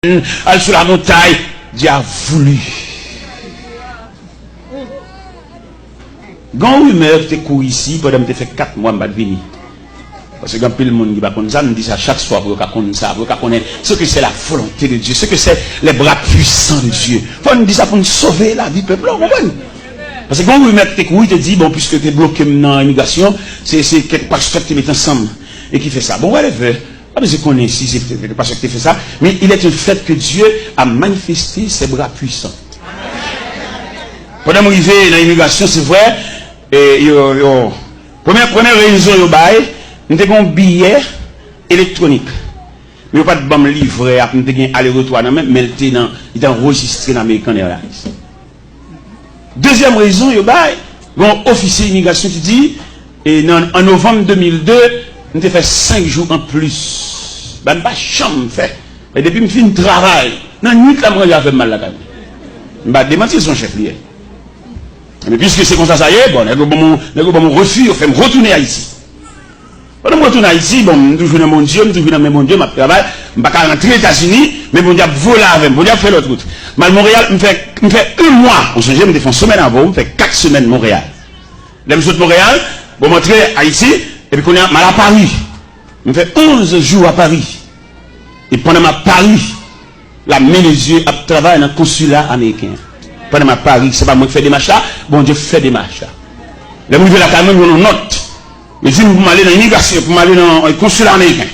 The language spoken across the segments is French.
aller sur la montagne. Dieu a voulu. Quand rumeur te court ici, pendant que tu fait 4 mois, je vais venir. Parce que quand le monde qui va connaître ça, nous dit ça chaque soir pour qu'on connaisse ça, pour qu'on connaisse ce que c'est la volonté de Dieu, ce que c'est les bras puissants de Dieu. Il faut nous dire ça pour nous sauver la vie du peuple. Parce que quand rumeur te court, il te dit, bon, puisque tu es bloqué dans l'immigration, c'est quelque part que tu mets ensemble et qui fait ça. Bon, whatever. Pas besoin de connaître si c'est parce que tu fais ça, mais il est un fait que Dieu a manifesté ses bras puissants. Pendant que je suis dans l'immigration, c'est vrai, première raison, nous avons un billet électronique. Mais nous n'avons pas de bon livret, nous avons un aller-retour, mais il est enregistré dans l'American Airlines. Deuxième raison, un officier d'immigration qui dit, en novembre 2002, nous avons fait 5 jours en plus. Je n'ai pas de chambre fait. Et depuis que je finis le travail, dans la nuit, je fait mal la caille. Je vais démentir son chef lié. Mais puisque c'est comme ça, ça y est, bon, je mon refus, je vais me retourner à Haïti. Quand je retourne à Haïti, bon, je toujours dans mon Dieu, je toujours dans mon Dieu, je travaille, je ne vais pas rentrer aux États-Unis, mais mon Dieu volé avec moi, mon Dieu fait l'autre route. Mais Montréal, je fais 1 mois, on se dit, je me fais une semaine avant, je fais 4 semaines Montréal. Là, je suis de Montréal, je vais rentrer à Haïti, et puis quand je suis à Paris, je fais 11 jours à Paris. Et pendant ma Paris, la main des yeux à travailler dans le consulat américain. Pendant ma Paris, c'est pas moi qui fais des marches là, bon Dieu fait des marches là. Là, je vais là quand même, je note. Je dis, pour m'aller dans l'immigration, pour m'aller dans le consulat américain.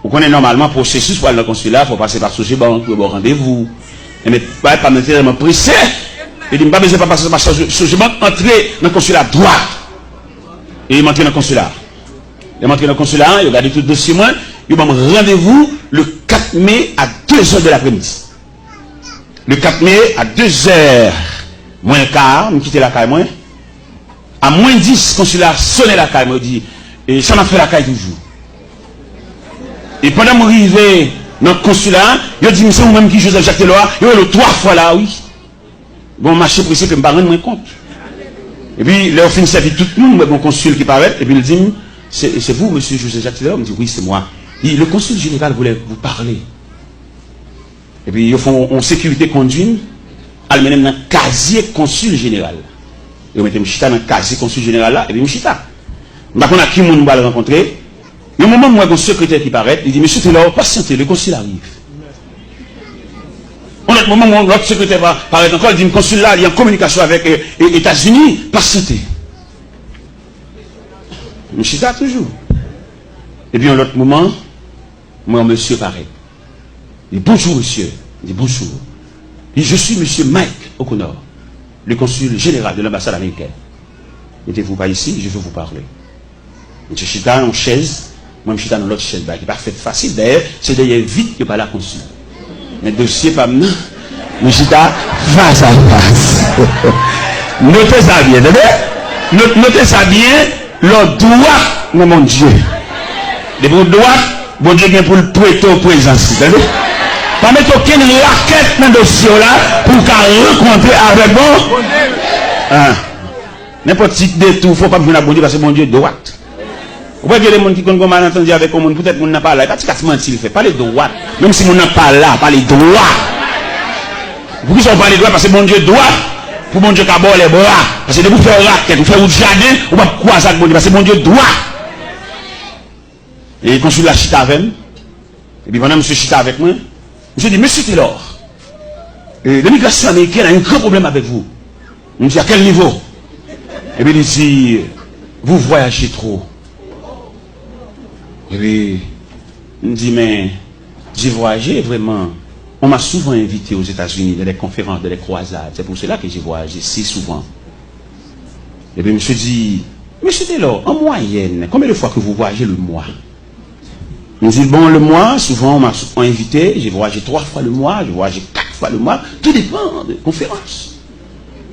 Vous connaissez normalement le processus pour aller dans le consulat, il faut passer par Soji Bank, pour avoir rendez-vous. Mais pas nécessairement pressé. Il dit, pas besoin de passer par Soji Bank, entrer dans le consulat droit. Et il m'entre dans le consulat. Il m'entre dans le consulat, il regarde tout le dossier, il m'a rendez-vous le 4 mai à 2h de l'après-midi. Le 4 mai à 2h moins quart, je quitte la caille moins. À moins 10, consulat sonne la caille, me dit, et ça m'a fait la caille toujours. Et pendant que je suis arrivé dans le consulat, je dis, mais c'est vous-même qui Joseph Jacques Deloire, il y a eu 3 fois là, oui. Bon, marché précis, que je ne me rends compte. Et puis, là, on finit servir tout le monde, mon consul qui paraît, et puis il dit, c'est vous, monsieur Joseph Jacques Deloire? Il me dit, oui, c'est moi. Le consul général voulait vous parler. Et puis, ils font en sécurité conduite, ils mettent dans le casier consul général. Ils mettent Mchita dans le casier consul général là, et puis Mchita. Je ne sais pas qui on va le rencontrer. Il y a un moment où il y a un secrétaire qui paraît, il dit, monsieur Taylor, patientez, le consul arrive. On a un moment où l'autre secrétaire va paraître encore, il dit, le consul là, il est en communication avec les États-Unis, patientez. Mchita toujours. Et puis, à un autre moment, moi, monsieur paraît. Il dit, bonjour, monsieur. Il dit, bonjour. Il dit, je suis monsieur Mike O'Connor, le consul général de l'ambassade américaine. Mettez-vous pas ici, je veux vous parler. Monsieur Chita en chaise, moi, je suis dans l'autre chaise, qui n'est pas fait facile. D'ailleurs, c'est d'ailleurs vite que par la consul. Mais dossier, pas maintenant. Monsieur Chita, face à face. Notez ça bien, notez ça bien, le droit, non, mon Dieu. Le droit, bon Dieu vient pour le prêter au présent. Pas mettre aucune raquette dans le dossier là pour qu'elle rencontre avec bon. N'importe qui détour, il ne faut pas venir à bon Dieu parce que bon Dieu est droite. Vous voyez les gens qui ont malentendu avec le monde, peut-être qu'on n'a pas là. Parce qu'il mentir, il fait pas les droits. Même si on n'a pas là, pas les droits. Pour qui sont pas les droits parce que bon Dieu est droit. Pour bon Dieu qui a les bras. Parce que de vous faire raquette, vous faire un jardin, vous ne pouvez pas croiser avec bon Dieu parce que bon Dieu est droit. Et quand je suis là, chita avec moi. Et puis pendant que je chita avec moi, je dis, monsieur Taylor, l'immigration américaine a un grand problème avec vous. Je dis, à quel niveau? Et puis il dit, vous voyagez trop. Et puis, il me dit, mais j'ai voyagé vraiment. On m'a souvent invité aux États-Unis dans des conférences, dans des croisades. C'est pour cela que j'ai voyagé si souvent. Et puis, monsieur dit, monsieur Taylor, en moyenne, combien de fois que vous voyagez le mois? Il me dit, bon, le mois, souvent, on m'a invité, j'ai voyagé 3 fois le mois, j'ai voyagé 4 fois le mois, tout dépend des conférences.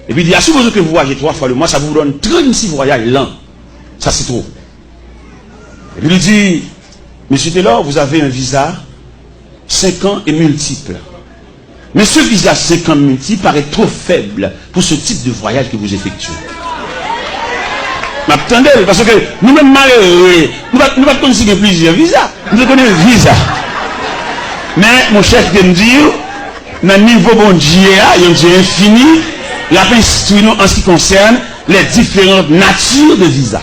Et puis il dit, à supposer que vous voyagez 3 fois le mois, ça vous donne 36 voyages l'an. Ça, c'est trop. Et puis il dit, monsieur Taylor, vous avez un visa 5 ans et multiple. Mais ce visa 5 ans multiple paraît trop faible pour ce type de voyage que vous effectuez. Attendez, parce que nous-mêmes malheureux, nous ne pouvons pas consigner plusieurs visas. Nous connaissons un visa. Mais mon chef vient me dire, dans le niveau bon Dieu, il y a un Dieu infini, il a instruit nous en ce qui concerne les différentes natures de visa.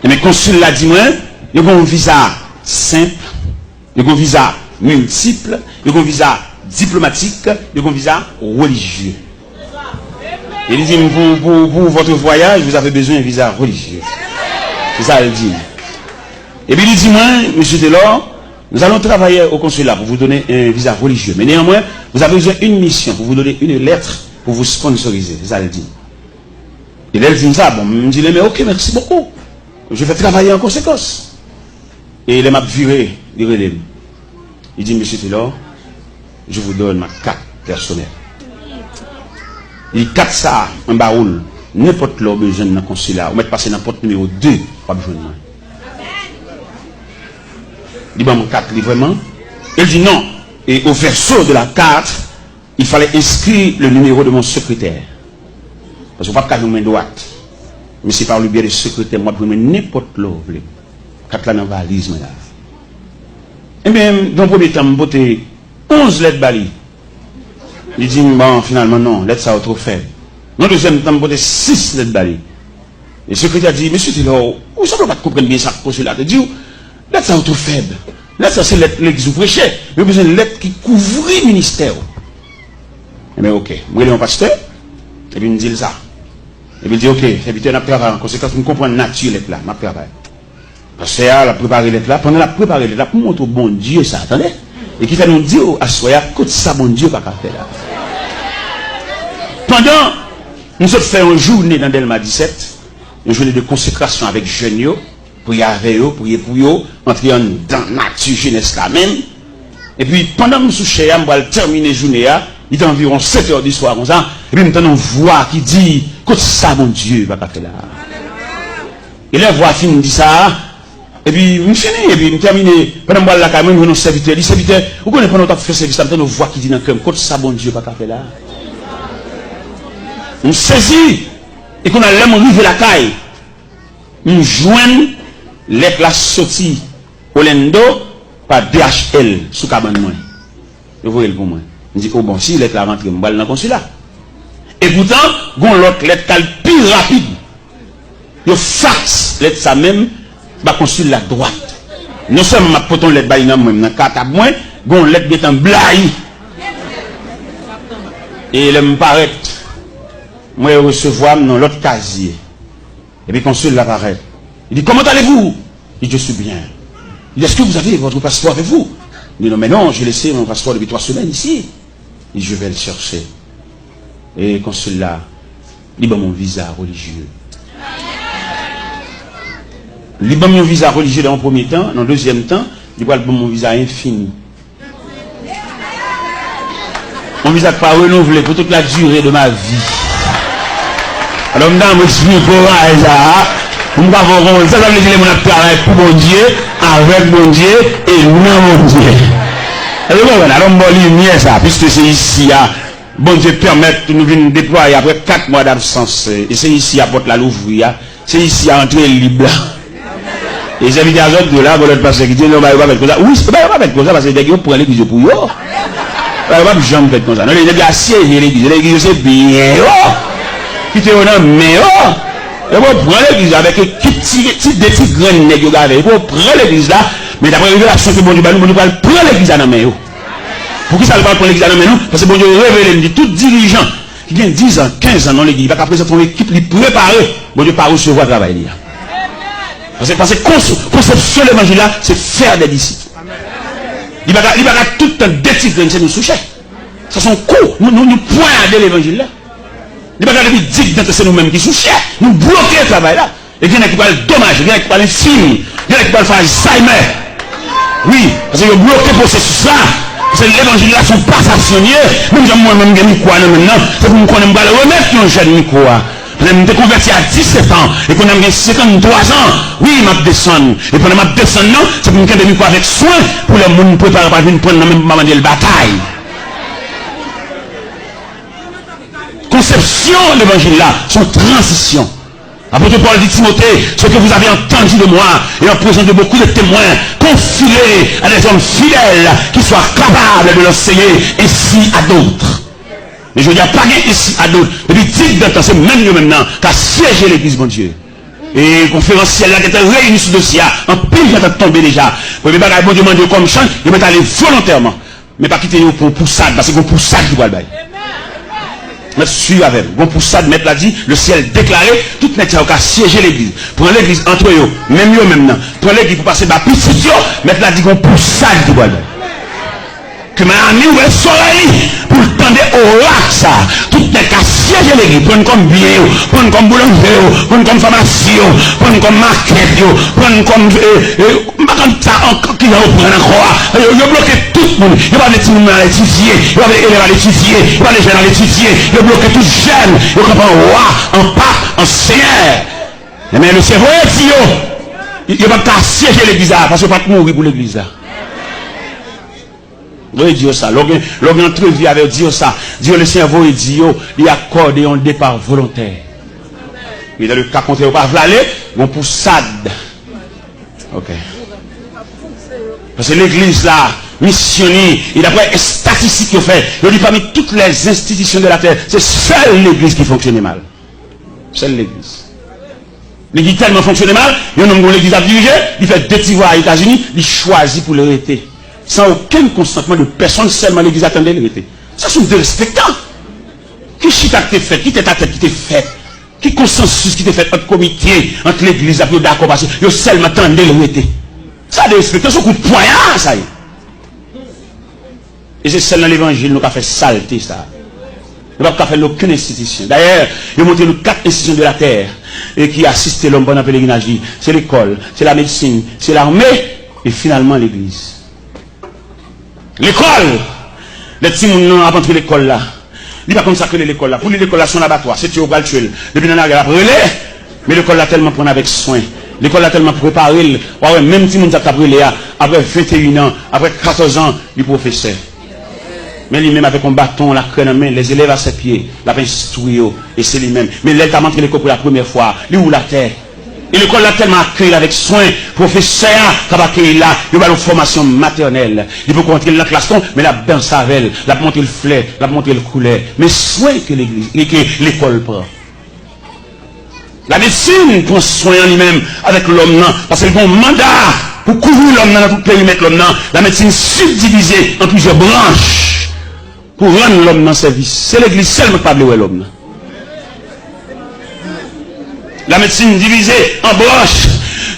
Et mes consuls l'a dit moi, il y a un visa simple, il y a un visa multiple, il y a un visa diplomatique, il y a un visa religieux. Il dit, pour votre voyage, vous avez besoin d'un visa religieux. C'est ça, il dit. Et puis il dit, moi, monsieur Taylor, nous allons travailler au consulat pour vous donner un visa religieux. Mais néanmoins, vous avez besoin d'une mission pour vous donner une lettre pour vous sponsoriser. C'est ça, il dit. Et là, il dit ça, bon, il me dit, mais ok, merci beaucoup. Je vais travailler en conséquence. Et il m'a viré, il relève. Il dit, monsieur Taylor, je vous donne ma carte personnelle. Il carte ça en baoul. N'importe là, besoin d'un consulat. Vous mettez passer dans le porte numéro 2, pas besoin de moi. Il dit, mon carte vraiment. Il dit non. Et au verso de la carte, il fallait inscrire le numéro de mon secrétaire. Parce que vous ne pouvez pas main droite. Mais c'est par le biais du secrétaire, moi, je peux n'importe là. Carte là dans la valise, madame. Et bien, dans le premier temps, je vais 11 lettres bali. Il dit, bon, finalement, non, lettres ça trop faible. Dans le deuxième temps, je vais 6 lettres bali. Et le secrétaire dit, monsieur Taylor, vous ne savez pas comprendre bien ça, consulat. Il dit, lettres ça trop faible. Lettres ça, c'est l'église vous prêchez. J'ai besoin de lettres qui couvrent le ministère. Eh bien, ok. Moi, je suis un pasteur. Et puis, il me dit ça. Et puis, il dit, ok, serviteur n'a préparé en conséquence, vous comprenez la nature, lettre là, m'a préparé. Parce que a préparé lettre là, pendant la préparé lettre là, pour montrer au bon Dieu ça, attendez. Et qui fait nous dire à Soya, côté ça, bon Dieu, pas qu'à faire là. Pendant, nous avons fait une journée dans Delma 17, une journée de consécration avec jeunes, prier avec eux, prier pour eux, entrer dans la nature jeunesse là même. Et puis, pendant que nous souchons, nous allons terminer la journée, il est environ 7 heures du soir, comme ça, et puis nous avons une voix qui dit, côté ça, mon Dieu, pas qu'à faire là. Et la voix finit dit ça, et puis, nous finissons, et puis nous terminons, pendant que nous allons la caméra, nous venons serviteur, dit serviteur, vous connaissez pendant que nous fait service, nous avons une voix qui dit dans le cœur, côté ça, mon Dieu, pas qu'à faire là. Nous saisit, et qu'on a l'aime arriver la caille, nous joignons lettre la sortie Orlando par DHL sous cabane moi. Vous voyez pour moi. Je dis, oh bon, si lettre la rentre, je vais dans le consulat. Et pourtant, gon l'autre lettre plus rapide. Je fax lettre ça même, bah consulat droite. Non seulement ma poton lettre bah dans même dans carte à moi, gon lettre est en blaye. Et elle me paraît, moi je recevoir dans l'autre casier. Et puis consulat apparaît. Il dit, comment allez-vous? Il dit, je suis bien. Il dit, est-ce que vous avez votre passeport avec vous? Il dit, non, mais non, j'ai laissé mon passeport depuis 3 semaines ici. Il dit, je vais le chercher. Et consulat, il dit, mon visa religieux. Il dit, mon visa religieux dans le premier temps, dans le deuxième temps, il dit, mon visa infini. Mon visa pas renouvelé pour toute la durée de ma vie. Alors, maintenant, je m'explique pour ça. Ça veut dire que mon travail pour mon Dieu, avec mon Dieu et non mon Dieu. Alors, on ça, puisque c'est ici, bon Dieu permet de nous venir déployer après 4 mois d'absence. Et c'est ici à porte la l'ouvrir, c'est ici à entrer libre. Et les invitations de là, vous passer qui disent non, va pas faire comme ça. Oui, c'est pas faire comme ça parce que les gens prennent l'église pour eux. Pas jamais faire comme ça. Non, les gens assiégent l'église, l'église c'est bien. Qui te honneur, mais et vous prenez l'église avec des petits graines nègres avec vous prenez l'église là, mais d'après la révélation que bon Dieu nous va prendre l'église dans main. Pour qui ça ne va pas prendre l'église dans main? Parce que bon Dieu révèle, dit tout dirigeant qui vient 10 ans, 15 ans dans l'église, il va présenter son équipe, il préparer, bon Dieu pas recevoir le travail. Parce que conception de l'évangile là, c'est faire des disciples. Il va tout le temps des petits graines, c'est nous soucher. Ça sont cours, nous pointer l'évangile là. Il n'y a pas de dire que c'est nous-mêmes qui souchons. Nous bloquons le travail là. Et il y en a qui parlent dommage, il y en a qui parlent infini, il y en a qui parlent Alzheimer. Oui, parce que vous bloquez le processus là. Parce que l'évangile là sont pas stationnés. Même si moi-même j'ai mis quoi maintenant, c'est pour me connaître le remettre qui ont jeune micro. Je me suis converti à 17 ans et qu'on a 53 ans. Oui, je descends. Et pendant que je descends, c'est pour me faire des micros avec soin pour les gens préparer pour venir prendre même moment de bataille. Conception de l'évangile là, son transition. Apôtre Paul dit Timothée, ce que vous avez entendu de moi, et en présence de beaucoup de témoins, confiez à des hommes fidèles qui soient capables de l'enseigner ainsi à d'autres. Mais je ne dis pas ici à d'autres. Depuis 10 ans, c'est même nous maintenant qu'à siéger l'église, mon Dieu. Et conférenciel là qui était réuni sur le dossier, en pile qui est tombé déjà. Pour les bagages, bon Dieu, demande comme chant, il va aller volontairement. Mais pas quitter pour poussade, parce que c'est pour poussade qui va le bail. Mais suis avec vous. Bon poussade, mettre l'a dit, le ciel déclaré, tout n'est qu'à siéger l'église. Prends l'église entre eux, même eux maintenant. Prends l'église pour passer par petit, mettre l'a dit, bon poussade qui va le bail. Que ma ami ou elle soleil pour le temps au lac ça tout n'est qu'à siéger l'église prendre comme bien prendre comme boulanger prendre comme pharmacie prendre comme market prendre comme ça encore qui va prendre encore il bloqué tout le monde il va les petits à l'étudier il va les élèves à l'étudier il va les jeunes à l'étudier il bloqué tout jeune il comprend roi en pape en seigneur mais le cerveau il va pas siéger l'église parce qu'il va pas mourir pour l'église. Oui, Dieu ça. L'homme entrevue avec Dieu ça. Dieu le cerveau et Dieu, il accorde un départ volontaire. Et dans le cas contraire, pas aller, on poussade. Ok. Parce que l'église là, missionnaire, il a pas statistique qu'il fait. Il dit parmi toutes les institutions de la terre, c'est seule l'église qui fonctionne mal. Seule l'église. L'église tellement fonctionne mal, il y a un homme dont l'église a dirigé, il fait 2 petits voix aux États-Unis, il choisit pour l'arrêter. Sans aucun consentement de personne, seulement l'église attendait l'arrêter. Ça sont des respectants. Qui chita qui t'est fait, qui t'est ta tête qui t'est fait, qui consensus qui t'est fait entre comité, entre l'église, après d'accord, parce que vous seulement attendez l'arrêter. Ça des respectants, c'est un coup de poignard, ça y est. Et c'est celle dans l'évangile, nous avons fait saleté, ça. Nous n'avons pas fait aucune institution. D'ailleurs, il a montré nous 4 institutions de la terre et qui assistent l'homme pendant le pèlerinage. C'est l'école, c'est la médecine, c'est l'armée et finalement l'église. L'école, les petits gens avant de l'école là, il n'y a pas comme ça que l'école là. Pour l'école là, son abattoir, c'est tu au bal tuer. Depuis la guerre après, mais l'école là tellement prendre avec soin. L'école là tellement préparé. Ouais, même si nous avons appris après 21 ans, après 14 ans, du professeur. Mais lui-même avec un bâton, la crème en main, les élèves à ses pieds, la instruit, et c'est lui-même. Mais là, il a montré l'école pour la première fois, lui ou la terre. Et l'école l'a tellement accueilli avec soin, professeur, qui a accueilli là, il a une formation maternelle. Il peut rentrer dans la classe, mais la bain savel, la monter le fleur, la monter le couleur. Mais soin que l'église, que l'école prend. La médecine prend soin en lui-même avec l'homme, parce qu'elle a un mandat pour couvrir l'homme dans tout le périmètre l'homme. La médecine subdivisée en plusieurs branches. Pour rendre l'homme dans service. C'est l'église seulement qui parle de l'homme. La médecine divisée en branches.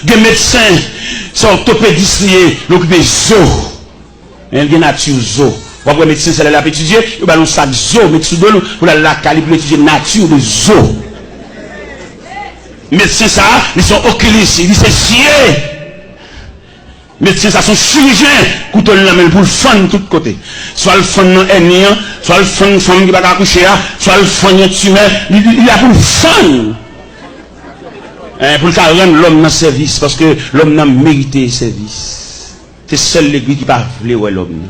Des médecins sont orthopédistes, l'occupé zo. Il y a une nature zo. Pour le médecin, c'est là pour étudier. Il y a un sac zo. Médecin pour la cali pour étudier la nature de zo. Médecins, ça, ils sont oculistes, ils sont sciés. Médecins, ça sont chirurgiens, couteau la main pour le fond de tous côtés. Soit le fond dans hernie, soit le fond de femme qui va accoucher, soit le fond de tumeur, il a pour le fond. Pour le rendre l'homme dans service, parce que l'homme n'a mérité service. C'est seule l'église qui va vouloir l'homme.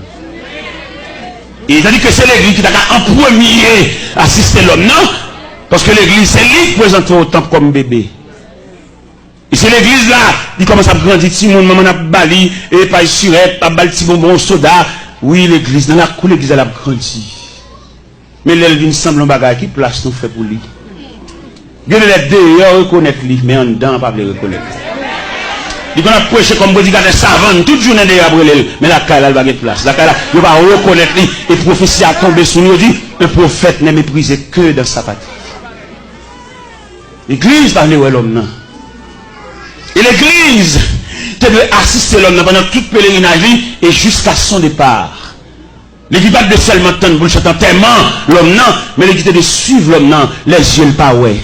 Et il a dit que c'est l'église qui a en premier assisté l'homme, non? Parce que l'église, c'est lui qui présente au temple comme bébé. Et c'est l'église là, il commence à grandir, si mon maman a bali, et pas surette, pas bali, petit bonbon, soda. Oui, l'église, dans la cour, l'église, elle a grandi. Mais l'elle semble un bagage qui place nous fait pour lui. Il y a les deux, reconnaître lui, mais en dedans, pas le reconnaître. Il a prêché comme bodyguard de savant, toute journée de Gabriel, mais la caille, elle va gagner place. La caille, il va reconnaître lui, et prophétie a tombé sur nous, dit, le prophète n'est méprisé que dans sa patrie. L'église va venir l'homme, non? Et l'église devait assister l'homme pendant toute pèlerinage et jusqu'à son départ. L'église pas de seulement temps pour le chanter tellement l'homme non, mais l'église de suivre l'homme non, les yeux le pas ouais.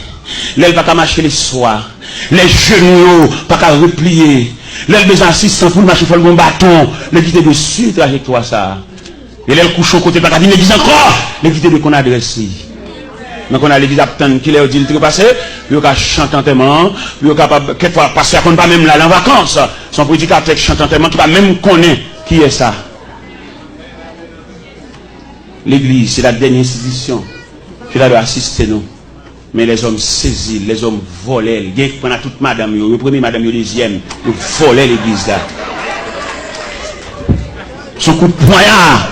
L'aile pas qu'à marcher les soirs, les genoux pas qu'à replier, l'aile des assistants pour marcher pour le bon bâton, l'église de suivre trajectoire ça. Et l'aile couche au côté pas qu'à dire l'église encore, l'église de qu'on adresse. Donc on a l'église attendre qu'il ait dit le truc passé, il a chanté tellement, il est capable quelquefois passer qu'on pas même là en vacances, son prédicateur chante tellement qu'il va même connaître qui est ça. L'église c'est la dernière institution qui doit assister nous. Mais les hommes saisis, les hommes volaient. Ils prenaient toute madame, le premier madame, le deuxième, ils volaient l'église là. Son coup de poignard,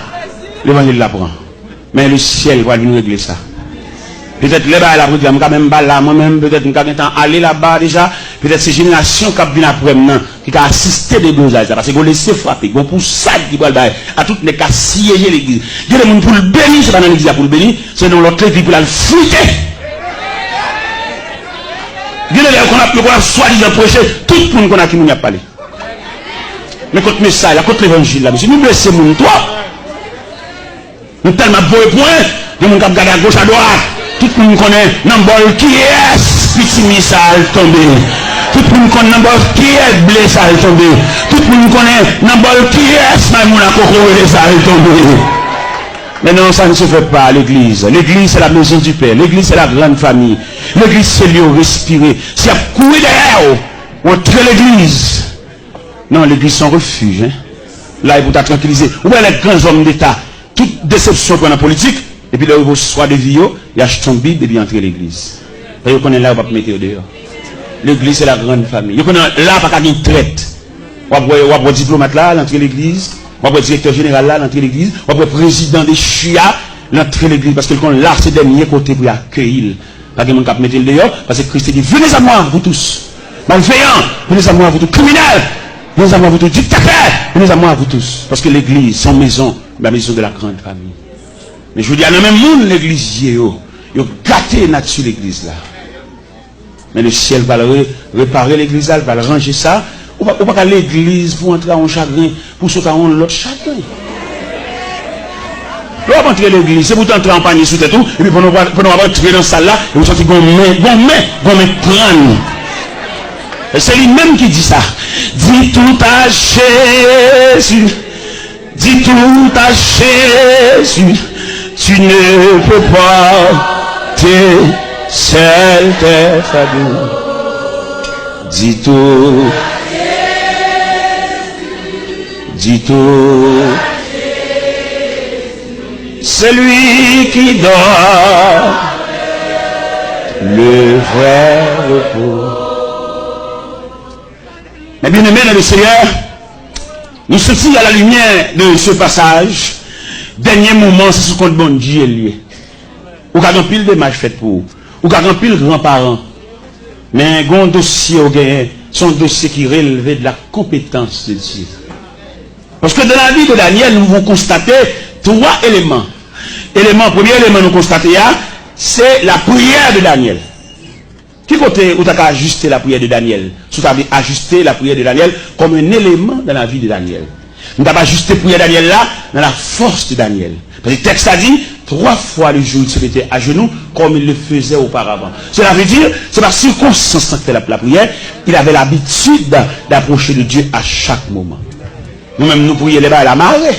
l'évangile l'apprend. Mais le ciel va nous régler ça. Peut-être les bas là, vous dites, même là, moi-même, peut-être nous avons aller là-bas déjà. Peut-être ces générations qui viennent après maintenant, qui ont assisté des dosages, parce qu'ils vont laisser frapper, ils vont pour ça qui vont à toutes les cas siéger l'église. Il y a des gens pour le bénir, c'est pas dans l'église pour le bénir, c'est dans l'autre église pour la fruiter. Il y a des gens qu'on a soi-disant prêché, tout le monde qu'on a qui nous a parlé. Mais contre le message, contre l'évangile, là, monsieur, nous blessons mon toi. Nous tellement beau et point, nous avons regardé à gauche, à droite. Tout le monde connaît Nambol qui est petit missile tombé. Tout le monde connaît Nambol qui est blessé tombé. Tout le monde connaît Nambol qui est Maïmouna Koko tombé. Mais non, ça ne se fait pas à l'église. L'église, c'est la maison du Père. L'église, c'est la grande famille. L'église, c'est lieu respirer. Si à courir derrière, on tue l'église. Non, l'église, c'est un refuge. Hein. Là, il faut tranquilliser. Où est les grands hommes d'État? Toute déception pour la politique. Et puis là, il soit des vieux, il achète son Bible et puis entrer l'église. Et vous connaissez là, on va mettre dehors. L'église, c'est la grande famille. Vous connaissez là, pas qu'à une traite. On va voir diplomate là, l'entrée l'église. On va voir directeur général là, l'entrée l'église. On va voir président des chia, l'entrée l'église. Parce que là, c'est le dernier côté pour accueillir. Pas que mon cap mettre dehors. Parce que Christ dit, venez à moi, vous tous. Malveillants, venez à moi, vous tous. Criminels, venez à moi, vous tous. Dictateurs, venez à moi, vous tous. Parce que l'église, son maison, la maison de la grande famille. Mais je vous dis, à même monde, l'église, ils ont gâté là-dessus l'église là. Mais le ciel va réparer l'église là, il va ranger ça. Ou pas qu'à l'église pour entrer en chagrin, pour sauter en l'autre chagrin. Là, on va entrer l'église, c'est pour entrer en panier sous tout, et puis pour nous entrer dans ça là, et vous sentez qu'on met crâne. Et c'est lui-même qui dit ça. Dis tout à Jésus. Dis tout à Jésus. Tu ne peux pas te seul tes fardeaux. Dis tout. Dis tout. Celui qui donne le vrai repos. Mais bien aimé dans le Seigneur, nous sommes à la lumière de ce passage. Dernier moment, c'est ce qu'on bon Dieu lié. Ou qu'à pile de matchs fait pour vous. Ou qu'à pile grands-parents. Mais un dossier au gain, son dossier qui relevait de la compétence de Dieu. Parce que dans la vie de Daniel, nous avons constaté 3 éléments. Premier élément nous constater, c'est la prière de Daniel. Qui côté où tu as ajusté la prière de Daniel? Tu as ajusté la prière de Daniel comme un élément dans la vie de Daniel. Nous avons ajusté la prière de Daniel là, dans la force de Daniel. Parce que le texte a dit, 3 fois le jour il se mettait à genoux comme il le faisait auparavant. Cela veut dire, c'est par circonstance qu'il fait la prière, il avait l'habitude d'approcher de Dieu à chaque moment. Nous-mêmes, nous prions les bas à la marée.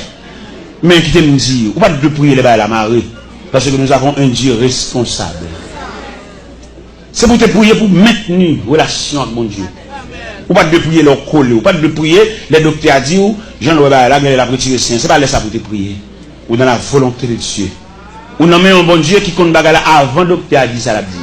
Mais qui nous dit, ou pas de prier les bas à la marée, parce que nous avons un Dieu responsable. C'est pour te prier pour maintenir relation avec mon Dieu. Ou pas de prier leur coller, ou pas de prier, les docteurs disent, Jean-Louis là, il a retiré saint. C'est pas là ça pour te prier. Ou dans la volonté de Dieu. Ou non mais un bon Dieu qui compte bagarre avant docteur a dit ça la dit.